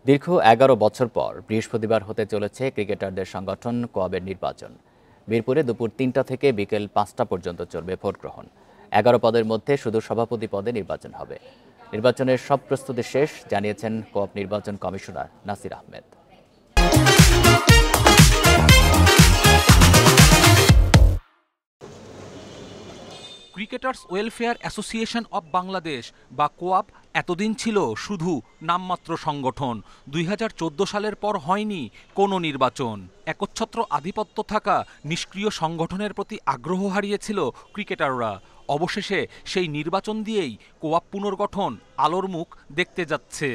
দীর্ঘ ১১ বছর পর বৃহস্পতিবার হতে চলেছে ক্রিকেটারদের সংগঠন কোয়াবের নির্বাচন। মিরপুরে দুপুর ৩টা থেকে বিকেল ৫টা পর্যন্ত চলবে ভোট গ্রহণ। ১১ পদের মধ্যে শুধু সভাপতি পদে নির্বাচন হবে। নির্বাচনের সব প্রস্তুতি শেষ জানিয়েছেন কোয়াব নির্বাচন commissioner Nasir Ahmed. Cricketers welfare association of Bangladesh বা কোয়াব এতদিন ছিল শুধু নামমাত্র সংগঠন। ২০১৪ সালের পর হয়নি কোনো নির্বাচন। একচ্ছত্র আধিপত্য থাকা নিষ্ক্রিয় সংগঠনের প্রতি আগ্রহ হারিয়েছিল ক্রিকেটাররা। অবশেষে সেই নির্বাচন দিয়েই কোয়াব পুনর্গঠন আলোর মুখ দেখতে যাচ্ছে।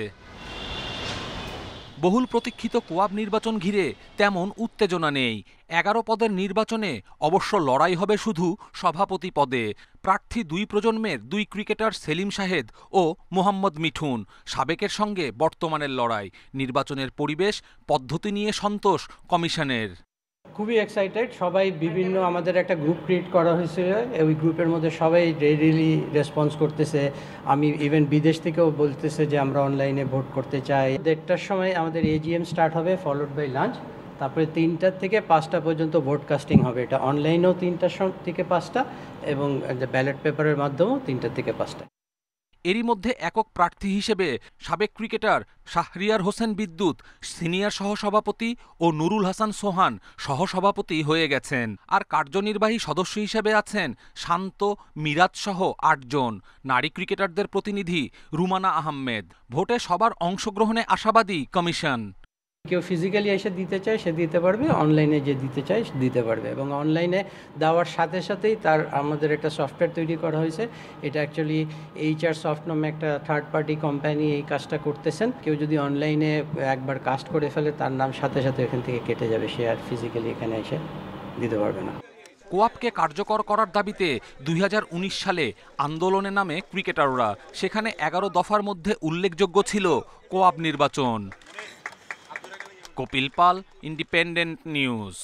বহুল প্রতীক্ষিত কোয়াব নির্বাচন ঘিরে তেমন উত্তেজনা নেই। ১১ পদের নির্বাচনে অবশ্য লড়াই হবে শুধু সভাপতি পদে। প্রার্থী দুই প্রজন্মের দুই ক্রিকেটার সেলিম শাহেদ ও মোহাম্মদ মিঠুন। সাবেকের সঙ্গে বর্তমানের লড়াই। নির্বাচনের পরিবেশ পদ্ধতি নিয়ে সন্তোষ কমিশনের। খুবই এক্সাইটেড সবাই। বিভিন্ন আমাদের একটা গ্রুপ ক্রিয়েট করা হয়েছে, ওই গ্রুপের মধ্যে সবাই রেডিলি রেসপন্স করতেছে। আমি ইভেন বিদেশ থেকেও বলতেছে যে আমরা অনলাইনে ভোট করতে চাই। ১:৩০টার সময় আমাদের এজিএম স্টার্ট হবে, ফলোড বাই লাঞ্চ। তারপরে ৩টা থেকে ৫টা পর্যন্ত ভোট কাস্টিং হবে। এটা অনলাইনেও ৩টা থেকে ৫টা এবং ব্যালট পেপারের মাধ্যমেও ৩টা থেকে ৫টা। এরই মধ্যে একক প্রার্থী হিসেবে সাবেক ক্রিকেটার শাহরিয়ার হোসেন বিদ্যুৎ সিনিয়র সহসভাপতি ও নুরুল হাসান সোহান সহসভাপতি হয়ে গেছেন। আর কার্যনির্বাহী সদস্য হিসেবে আছেন শান্ত, মিরাজ সহ ৮ জন। নারী ক্রিকেটারদের প্রতিনিধি রুমানা আহমেদ। ভোটে সবার অংশগ্রহণে আশাবাদী কমিশন। কেউ ফিজিক্যালি এসে দিতে চায় সে দিতে পারবে, অনলাইনে যে দিতে চায় দিতে পারবে। এবং অনলাইনে দেওয়ার সাথে সাথেই আমাদের একটা সফটওয়্যার তৈরি করা হয়েছে। এটা অ্যাকচুয়ালি HR সফট নামে একটা থার্ড পার্টি কোম্পানি এই কাজটা করতেছেন। কেউ যদি অনলাইনে একবার কাস্ট করে ফেলে তার নাম সাথে সাথে এখান থেকে কেটে যাবে, সে আর ফিজিক্যালি এখানে এসে দিতে পারবে না। কোয়াবকে কার্যকর করার দাবিতে ২০১৯ সালে আন্দোলনে নামে ক্রিকেটাররা। সেখানে ১১ দফার মধ্যে উল্লেখযোগ্য ছিল কোয়াব নির্বাচন। কপিল পাল, ইন্ডিপেন্ডেন্ট নিউজ।